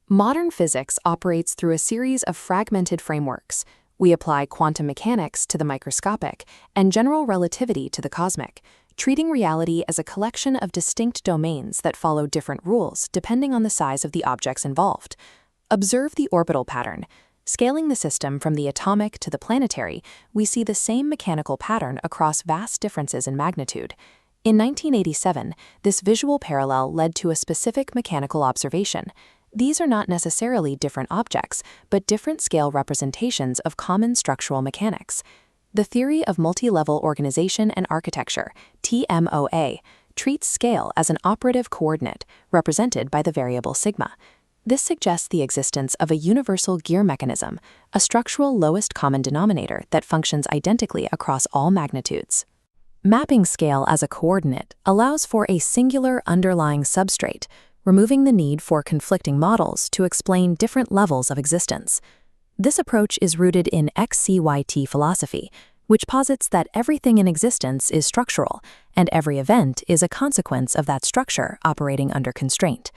Modern physics operates through a series of fragmented frameworks. We apply quantum mechanics to the microscopic and general relativity to the cosmic, treating reality as a collection of distinct domains that follow different rules depending on the size of the objects involved. Observe the orbital pattern. Scaling the system from the atomic to the planetary, we see the same mechanical pattern across vast differences in magnitude. In 1987, this visual parallel led to a specific mechanical observation. These are not necessarily different objects, but different scale representations of common structural mechanics. The theory of multi-level organization and architecture, TMOA, treats scale as an operative coordinate represented by the variable sigma. This suggests the existence of a universal gear mechanism, a structural lowest common denominator that functions identically across all magnitudes. Mapping scale as a coordinate allows for a singular underlying substrate, removing the need for conflicting models to explain different levels of existence. This approach is rooted in XCYT philosophy, which posits that everything in existence is structural, and every event is a consequence of that structure operating under constraint.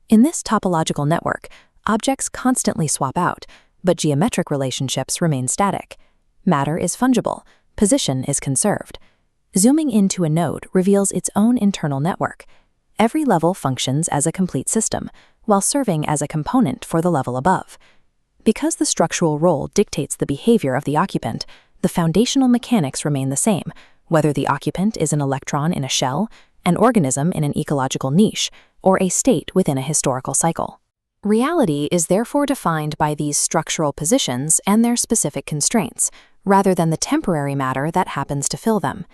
In this topological network, objects constantly swap out, but geometric relationships remain static. Matter is fungible, position is conserved. Zooming into a node reveals its own internal network. Every level functions as a complete system, while serving as a component for the level above. Because the structural role dictates the behavior of the occupant, the foundational mechanics remain the same, whether the occupant is an electron in a shell, an organism in an ecological niche, or a state within a historical cycle. Reality is therefore defined by these structural positions and their specific constraints, rather than the temporary matter that happens to fill them.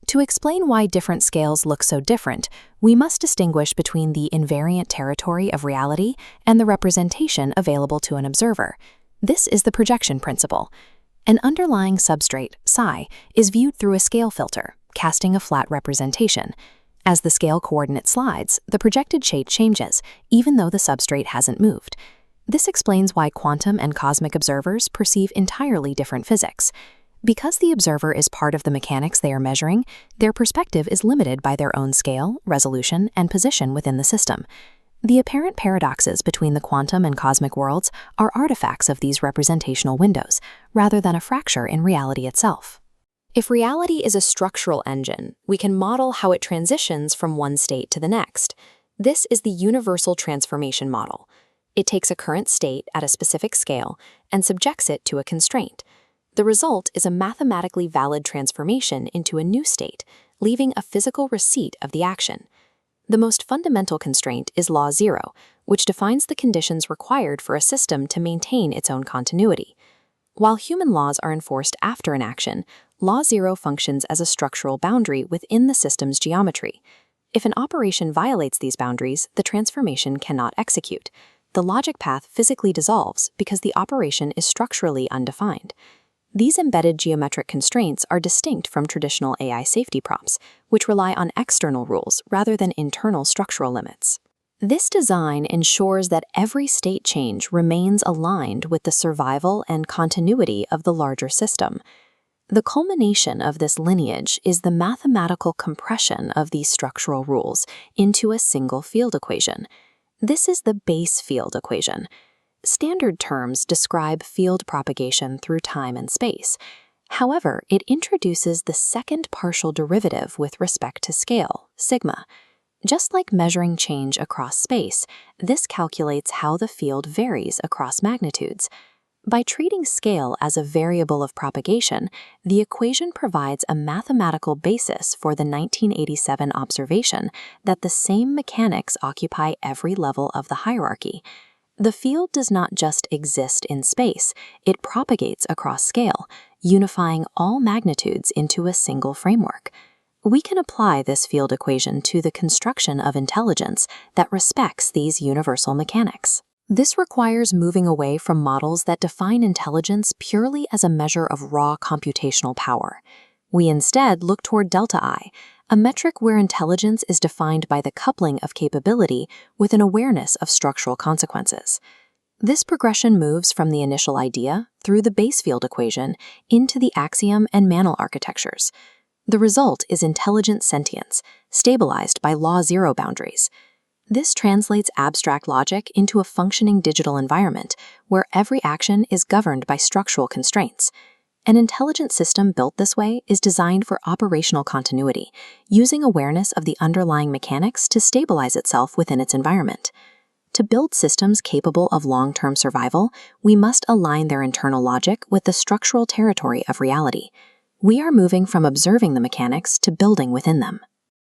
To explain why different scales look so different, we must distinguish between the invariant territory of reality and the representation available to an observer. This is the projection principle. An underlying substrate, psi, is viewed through a scale filter, casting a flat representation. As the scale coordinate slides, the projected shade changes, even though the substrate hasn't moved. This explains why quantum and cosmic observers perceive entirely different physics. Because the observer is part of the mechanics they are measuring, their perspective is limited by their own scale, resolution, and position within the system. The apparent paradoxes between the quantum and cosmic worlds are artifacts of these representational windows, rather than a fracture in reality itself. If reality is a structural engine, we can model how it transitions from one state to the next. This is the universal transformation model. It takes a current state at a specific scale and subjects it to a constraint. The result is a mathematically valid transformation into a new state, leaving a physical receipt of the action. The most fundamental constraint is Law Zero, which defines the conditions required for a system to maintain its own continuity. While human laws are enforced after an action, Law Zero functions as a structural boundary within the system's geometry. If an operation violates these boundaries, the transformation cannot execute. The logic path physically dissolves because the operation is structurally undefined. These embedded geometric constraints are distinct from traditional AI safety prompts, which rely on external rules rather than internal structural limits. This design ensures that every state change remains aligned with the survival and continuity of the larger system. The culmination of this lineage is the mathematical compression of these structural rules into a single field equation. This is the base field equation. Standard terms describe field propagation through time and space. However, it introduces the second partial derivative with respect to scale, sigma. Just like measuring change across space, this calculates how the field varies across magnitudes. By treating scale as a variable of propagation, the equation provides a mathematical basis for the 1987 observation that the same mechanics occupy every level of the hierarchy. The field does not just exist in space, it propagates across scale, unifying all magnitudes into a single framework. We can apply this field equation to the construction of intelligence that respects these universal mechanics. This requires moving away from models that define intelligence purely as a measure of raw computational power. We instead look toward delta I, a metric where intelligence is defined by the coupling of capability with an awareness of structural consequences. This progression moves from the initial idea, through the base field equation, into the axiom and Manel architectures. The result is intelligent sentience, stabilized by Law Zero boundaries. This translates abstract logic into a functioning digital environment where every action is governed by structural constraints. An intelligent system built this way is designed for operational continuity, using awareness of the underlying mechanics to stabilize itself within its environment. To build systems capable of long-term survival, we must align their internal logic with the structural territory of reality. We are moving from observing the mechanics to building within them.